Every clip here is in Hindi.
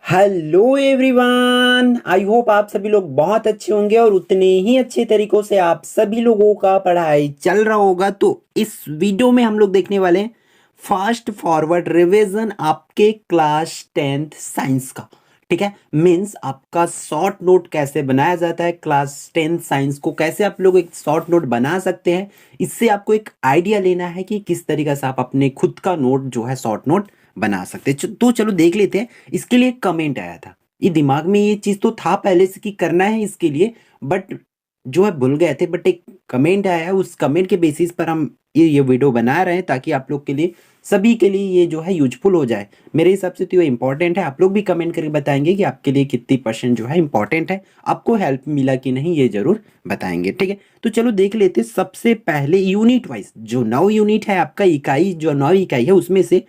हेलो एवरीवन, आई होप आप सभी लोग बहुत अच्छे होंगे और उतने ही अच्छे तरीकों से आप सभी लोगों का पढ़ाई चल रहा होगा। तो इस वीडियो में हम लोग देखने वाले हैं फास्ट फॉरवर्ड रिवीजन आपके क्लास 10th साइंस का। ठीक है, मीन्स आपका शॉर्ट नोट कैसे बनाया जाता है, क्लास 10th साइंस को कैसे आप लोग एक शॉर्ट नोट बना सकते हैं। इससे आपको एक आइडिया लेना है कि किस तरीके से आप अपने खुद का नोट जो है शॉर्ट नोट बना सकते हैं। तो चलो देख लेते हैं। इसके लिए एक कमेंट आया था, ये दिमाग में ये चीज तो था पहले से कि करना है इसके लिए, बट जो है भूल गए थे। बट एक कमेंट आया है, उस कमेंट के बेसिस पर हम ये वीडियो बना रहे हैं ताकि आप लोग के लिए, सभी के लिए ये जो है यूजफुल हो जाए। मेरे हिसाब से तो ये इंपॉर्टेंट है। आप लोग भी कमेंट करके बताएंगे कि आपके लिए कितनी परसेंट जो है इंपॉर्टेंट है, आपको हेल्प मिला कि नहीं, ये जरूर बताएंगे। ठीक है, तो चलो देख लेते हैं। सबसे पहले यूनिट वाइज जो 9 यूनिट है आपका, इकाई जो 9 इकाई है उसमें से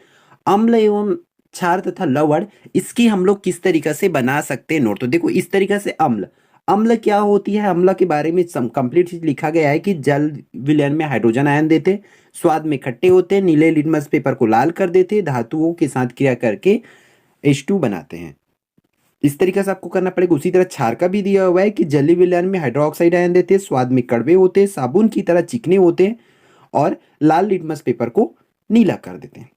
अम्ल एवं क्षार तथा लवण, इसकी हम लोग किस तरीके से बना सकते हैं नोट। तो देखो इस तरीके से अम्ल, अम्ल क्या होती है, अम्ल के बारे में कंप्लीट लिखा गया है कि जल विलयन में हाइड्रोजन आयन देते हैं, स्वाद में खट्टे होते हैं, नीले लिटमस पेपर को लाल कर देते हैं, धातुओं के साथ क्रिया करके H2 बनाते हैं। इस तरीके से आपको करना पड़ेगा। उसी तरह क्षार का भी दिया हुआ है कि जलीय विलयन में हाइड्रोक्साइड आयन देते हैं, स्वाद में कड़वे होते हैं, साबुन की तरह चिकने होते हैं और लाल लिटमस पेपर को नीला कर देते हैं।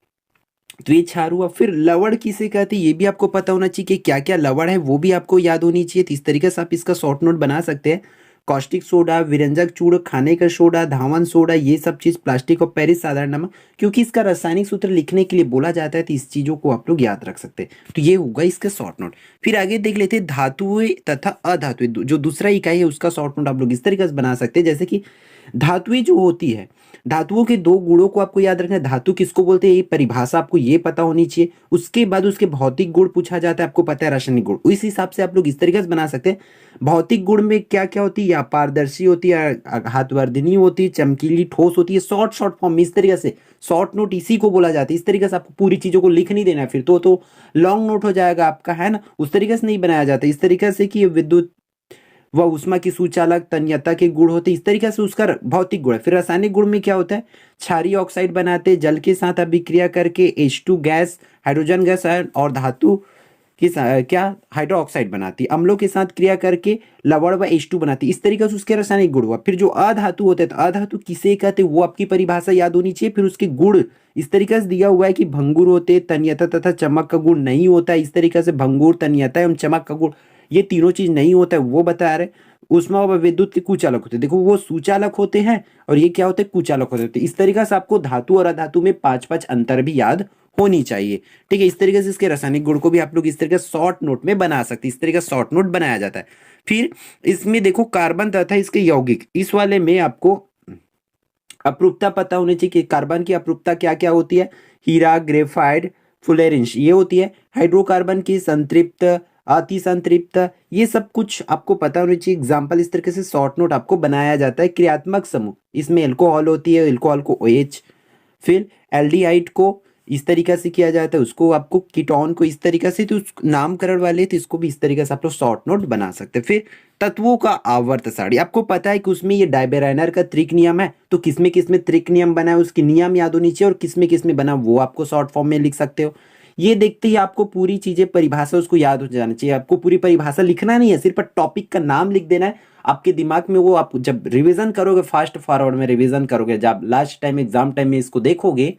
तो ये क्षार हुआ। फिर लवण किसे कहते हैं ये भी आपको पता होना चाहिए कि क्या क्या लवण है, वो भी आपको याद होनी चाहिए। तो इस तरीके से आप इसका शॉर्ट नोट बना सकते हैं। कॉस्टिक सोडा, विरंजक चूर्ण, खाने का सोडा, धावन सोडा, ये सब चीज, प्लास्टिक और पेरिस साधारण नमक, क्योंकि इसका रासायनिक सूत्र लिखने के लिए बोला जाता है, तो इस चीजों को आप लोग याद रख सकते हैं। तो ये होगा इसका शॉर्ट नोट। फिर आगे देख लेते हैं धातुएं तथा अधातुएं, जो दूसरा इकाई है उसका शॉर्ट नोट आप लोग इस तरीके से बना सकते हैं। जैसे कि धातुएं जो होती है, धातुओं के दो गुणों को आपको याद रखना है। धातु किसको बोलते हैं ये परिभाषा आपको ये पता होनी चाहिए। उसके बाद उसके भौतिक गुण पूछा जाता है, आपको पता है रासायनिक गुण। इस हिसाब से आप लोग इस तरीके से बना सकते हैं। भौतिक गुण में क्या क्या होती है, या पारदर्शी होती है, आघातवर्धिनी होती है, चमकीली, ठोस होती है, शॉर्ट शॉर्ट फॉर्म में। इस तरीके से शॉर्ट नोट इसी को बोला जाता है। इस तरीके से आपको पूरी चीजों को लिख नहीं देना है, फिर तो लॉन्ग नोट हो जाएगा आपका, है ना। उस तरीके से नहीं बनाया जाता। इस तरीके से कि विद्युत वह उष्मा की सुचालक तन्यता के गुण होते, इस तरीके से उसका भौतिक गुण है। फिर रासायनिक गुण में क्या होता है, क्षारीय ऑक्साइड बनाते, जल के साथ अभिक्रिया करके H2 गैस, हाइड्रोजन गैस और धातु की क्या हाइड्रो ऑक्साइड बनाती, अम्लों के साथ क्रिया करके लवण व H2 बनाती। इस तरीके से उसके रासायनिक गुण हुआ। फिर जो अधातु होते हैं, तो अधातु किसे कहते हैं वो आपकी परिभाषा याद होनी चाहिए। फिर उसके गुण इस तरीके से दिया हुआ है कि भंगुर होते, तन्यता तथा चमक का गुण नहीं होता। इस तरीके से भंगुर, तन्यता एवं चमक का गुण, ये तीनों चीज नहीं होता है, वो बता रहे। उष्मा व विद्युत के कुचालक होते हैं, देखो वो सुचालक होते हैं और ये क्या होते हैं, कुचालक होते हैं। इस तरीके से आपको धातु और अधातु में 5-5 अंतर भी याद होनी चाहिए। ठीक है, इस तरीके से इसके रासायनिक गुण को भी आप लोग इस तरीके से शॉर्ट नोट में बना सकते हैं। इस तरीके से शॉर्ट नोट बनाया जाता है। फिर इसमें देखो कार्बन तथा इसके यौगिक, इस वाले में आपको अपरूपता पता होनी चाहिए कि कार्बन की अपरूपता क्या क्या होती है। हीरा, ग्रेफाइट, फुलेरिंस ये होती है। हाइड्रोकार्बन की संतृप्त, अति संतृप्त, ये सब कुछ आपको पता होनी चाहिए। एग्जाम्पल इस तरीके से शॉर्ट नोट आपको बनाया जाता है। क्रियात्मक समूह, इसमें एल्कोहल होती है, एल्कोहल को OH। फिर एल्डिहाइड को इस तरीके से किया जाता है, उसको आपको कीटोन को इस तरीके से, तो उस नामकरण वाले तो इसको भी इस तरीके से आप लोग शॉर्ट नोट बना सकते हैं। फिर तत्वों का आवर्त सारणी, आपको पता है कि उसमें ये डायबेराइनर का त्रिक नियम है, तो किसमें किसमें त्रिक नियम बना है उसकी नियम याद होनी चाहिए, और किसमें किसमें बना वो आपको शॉर्ट फॉर्म में लिख सकते हो। ये देखते ही आपको पूरी चीजें परिभाषा उसको याद हो जाना चाहिए। आपको पूरी परिभाषा लिखना नहीं है, सिर्फ टॉपिक का नाम लिख देना है। आपके दिमाग में वो आप जब रिवीजन करोगे, फास्ट फॉरवर्ड में रिवीजन करोगे, जब लास्ट टाइम एग्जाम टाइम में इसको देखोगे,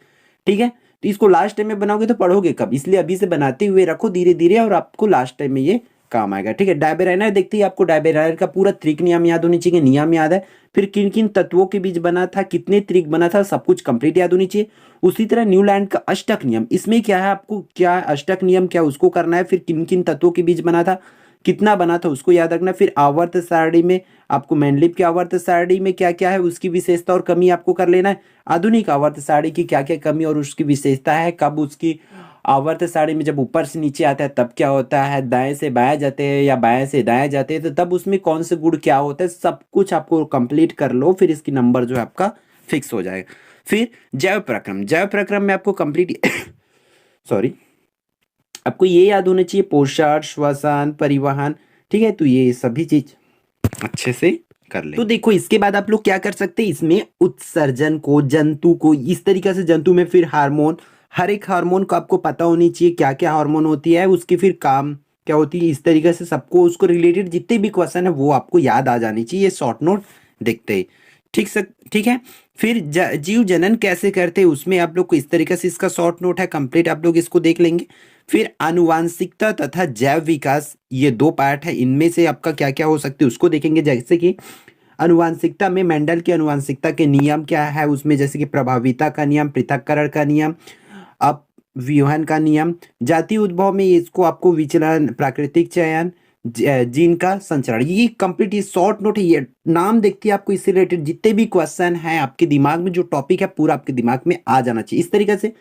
ठीक है, तो इसको लास्ट टाइम में बनाओगे तो पढ़ोगे कब, इसलिए अभी से बनाते हुए रखो धीरे धीरे, और आपको लास्ट टाइम में ये काम आएगा। ठीक है, डायबेराइनर देखते ही आपको डायबेराइनर का पूरा त्रिक नियम याद होनी चाहिए, नियम याद है। फिर किन किन तत्वों के बीच बना था, कितने त्रिक बना था, सब कुछ कंप्लीट याद होनी चाहिए। उसी तरह न्यूलैंड का अष्टक नियम, इसमें क्या है, आपको क्या अष्टक नियम क्या उसको करना है। फिर किन किन तत्वों के बीच बना था, कितना बना था, उसको याद रखना। फिर आवर्त सारणी में आपको मेंडलीव के आवर्त सारणी में क्या क्या है उसकी विशेषता और कमी आपको कर लेना है। आधुनिक आवर्त सारणी की क्या क्या कमी और उसकी विशेषता है, कब उसकी आवर्त सारणी में जब ऊपर से नीचे आता है तब क्या होता है, दाएं से बाएं जाते हैं या बाएं से दाएं जाते हैं तो तब उसमें कौन से गुण क्या होता है, सब कुछ आपको कंप्लीट कर लो, फिर इसकी नंबर जो है आपका फिक्स हो जाएगा। फिर जैव प्रक्रम, जैव प्रक्रम में आपको कंप्लीट सॉरी, आपको ये याद होना चाहिए, पोषण, श्वसन, परिवहन। ठीक है, तो ये सभी चीज अच्छे से कर ले। तो देखो इसके बाद आप लोग क्या कर सकते हैं, इसमें उत्सर्जन को, जंतु को, इस तरीके से जंतु में फिर हार्मोन, हर एक हार्मोन को आपको पता होनी चाहिए क्या क्या हार्मोन होती है, उसकी फिर काम क्या होती है, इस तरीके से सबको उसको रिलेटेड जितने भी क्वेश्चन है वो आपको याद आ जानी चाहिए शॉर्ट नोट देखते ही। ठीक है। फिर जीव जनन कैसे करते हैं उसमें आप लोग को इस तरीके से इसका शॉर्ट नोट है कंप्लीट, आप लोग इसको देख लेंगे। फिर आनुवांशिकता तथा जैव विकास, ये दो पार्ट है, इनमें से आपका क्या क्या हो सकते हैं उसको देखेंगे। जैसे कि आनुवांशिकता में मेंडल की आनुवांशिकता के नियम क्या है उसमें, जैसे कि प्रभाविता का नियम, पृथक्करण का नियम, अपव्यूहन का नियम, जाति उद्भव में इसको आपको विचलन, प्राकृतिक चयन, जीन का संचरण, ये कंप्लीट ये शॉर्ट नोट है। ये नाम देखते ही आपको इससे रिलेटेड जितने भी क्वेश्चन हैं आपके दिमाग में, जो टॉपिक है पूरा आपके दिमाग में आ जाना चाहिए। इस तरीके से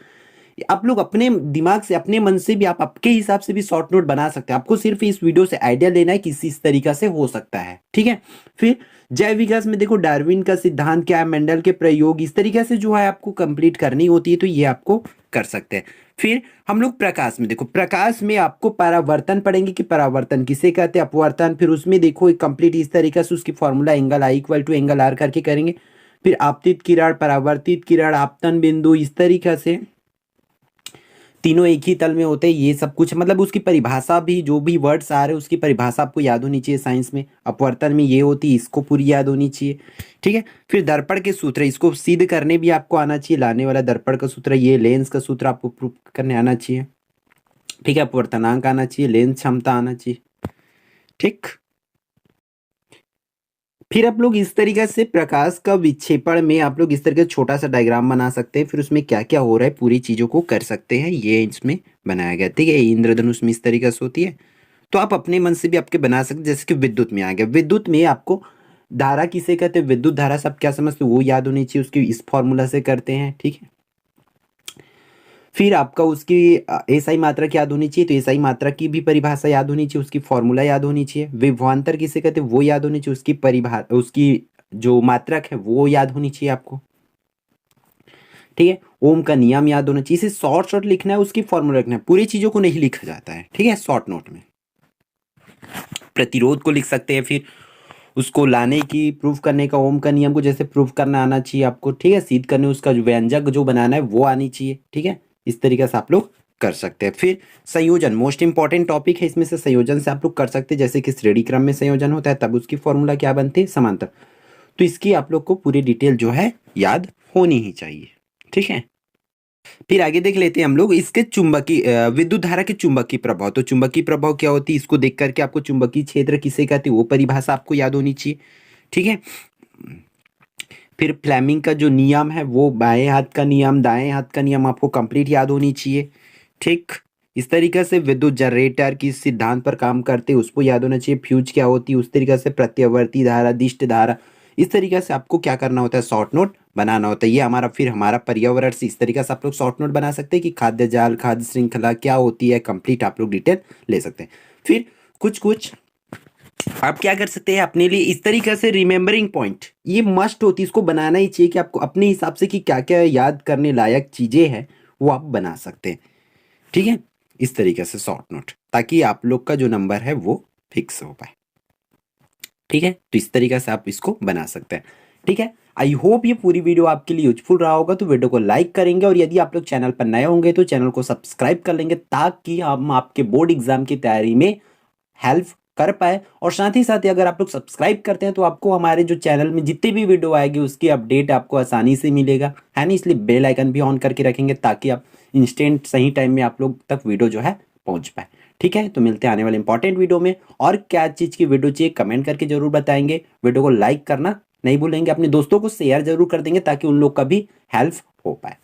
आप लोग अपने दिमाग से अपने मन से भी आप आपके हिसाब से भी शॉर्ट नोट बना सकते हैं। आपको सिर्फ इस वीडियो से आइडिया लेना है कि इस तरीका से हो सकता है। ठीक है। फिर जैव विकास में देखो डार्विन का सिद्धांत क्या है, मेंडल के प्रयोग, इस तरीके से जो है आपको कंप्लीट करनी होती है, तो ये आपको कर सकते हैं। फिर हम लोग प्रकाश में देखो, प्रकाश में आपको परावर्तन पढ़ेंगे कि परावर्तन किसे कहते हैं, अपवर्तन। फिर उसमें देखो कंप्लीट इस तरीके से उसकी formula angle I equal to angle r करके करेंगे। फिर आपतित किरण, परावर्तित किरण, आपतन बिंदु, इस तरीके से तीनों एक ही तल में होते हैं, ये सब कुछ मतलब उसकी परिभाषा भी, जो भी वर्ड्स आ रहे हैं उसकी परिभाषा आपको याद होनी चाहिए। साइंस में अपवर्तन में ये होती है, इसको पूरी याद होनी चाहिए। ठीक है। फिर दर्पण के सूत्र, इसको सिद्ध करने भी आपको आना चाहिए, लाने वाला दर्पण का सूत्र, ये लेंस का सूत्र आपको प्रूव करने आना चाहिए। ठीक है। अपवर्तनांक आना चाहिए, लेंस क्षमता आना चाहिए। ठीक। फिर आप लोग इस तरीके से प्रकाश का विक्षेपण में आप लोग इस तरीके से छोटा सा डायग्राम बना सकते हैं, फिर उसमें क्या क्या हो रहा है पूरी चीज़ों को कर सकते हैं, ये इसमें बनाया गया। ठीक है। इंद्रधनुष में इस तरीके से होती है, तो आप अपने मन से भी आपके बना सकते। जैसे कि विद्युत में आ गया, विद्युत में आपको धारा किसे कहते हैं, विद्युत धारा सब क्या समझते हो वो याद होनी चाहिए, उसकी इस फॉर्मूला से करते हैं। ठीक है। फिर आपका उसकी एसआई मात्रक याद होनी चाहिए, तो एसआई मात्रक की भी परिभाषा याद होनी चाहिए, उसकी फॉर्मूला याद होनी चाहिए। विभवांतर किसे कहते हैं वो याद होनी चाहिए, उसकी परिभाषा, उसकी जो मात्रक है वो याद होनी चाहिए आपको। ठीक है। ओम का नियम याद होना चाहिए। इसे शॉर्ट लिखना है, उसकी फॉर्मूला लिखना है, पूरी चीजों को नहीं लिखा जाता है। ठीक है। शॉर्ट नोट में प्रतिरोध को लिख सकते हैं, फिर उसको लाने की प्रूफ करने का ओम का नियम को जैसे प्रूफ करना आना चाहिए आपको। ठीक है। सिद्ध करने उसका जो व्यंजक जो बनाना है वो आनी चाहिए। ठीक है। इस तरीके से आप लोग कर सकते हैं। फिर संयोजन मोस्ट इंपॉर्टेंट टॉपिक है, इसमें से संयोजन से आप लोग कर सकते हैं, जैसे कि श्रेणी क्रम में संयोजन होता है तब उसकी फॉर्मूला क्या बनती है, समांतर। तो इसकी आप लोग को पूरी डिटेल जो है याद होनी ही चाहिए। ठीक है। फिर आगे देख लेते हैं हम लोग इसके चुंबकीय विद्युत धारा के चुंबकीय प्रभाव। तो चुंबकीय प्रभाव क्या होती है, इसको देख करके आपको चुंबकीय क्षेत्र किसे कहते हैं वो परिभाषा आपको याद होनी चाहिए। ठीक है। फिर फ्लेमिंग का जो नियम है वो बाएं हाथ का नियम, दाएं हाथ का नियम आपको कंप्लीट याद होनी चाहिए। ठीक। इस तरीके से विद्युत जनरेटर किस सिद्धांत पर काम करते हैं उसको याद होना चाहिए। फ्यूज क्या होती है, उस तरीके से प्रत्यावर्ती धारा, दिष्ट धारा, इस तरीके से आपको क्या करना होता है, शॉर्ट नोट बनाना होता है। ये हमारा फिर हमारा पर्यावरण से इस तरीके से आप लोग शॉर्ट नोट बना सकते हैं कि खाद्य जाल, खाद्य श्रृंखला क्या होती है, कंप्लीट आप लोग डिटेल ले सकते हैं। फिर कुछ आप क्या कर सकते हैं अपने लिए इस तरीके से रिमेम्बरिंग पॉइंट, ये मस्ट होती है, इसको बनाना ही चाहिए कि आपको अपने हिसाब से कि क्या क्या याद करने लायक चीजें हैं वो आप बना सकते हैं। ठीक है। इस तरीके से शॉर्ट नोट, ताकि आप लोग का जो नंबर है वो फिक्स हो पाए। ठीक है। तो इस तरीके से आप इसको बना सकते हैं। ठीक है। आई होप ये पूरी वीडियो आपके लिए यूजफुल रहा होगा, तो वीडियो को लाइक करेंगे और यदि आप लोग चैनल पर नए होंगे तो चैनल को सब्सक्राइब कर लेंगे, ताकि हम आपके बोर्ड एग्जाम की तैयारी में हेल्प कर पाए। और साथ ही साथ अगर आप लोग सब्सक्राइब करते हैं तो आपको हमारे जो चैनल में जितनी भी वीडियो आएगी उसकी अपडेट आपको आसानी से मिलेगा, है ना। इसलिए बेल आइकन भी ऑन करके रखेंगे ताकि आप इंस्टेंट सही टाइम में आप लोग तक वीडियो जो है पहुंच पाए। ठीक है। तो मिलते हैं आने वाले इंपॉर्टेंट वीडियो में, और क्या चीज़ की वीडियो चाहिए कमेंट करके जरूर बताएंगे। वीडियो को लाइक करना नहीं भूलेंगे, अपने दोस्तों को शेयर जरूर कर देंगे ताकि उन लोग का भी हेल्प हो पाए।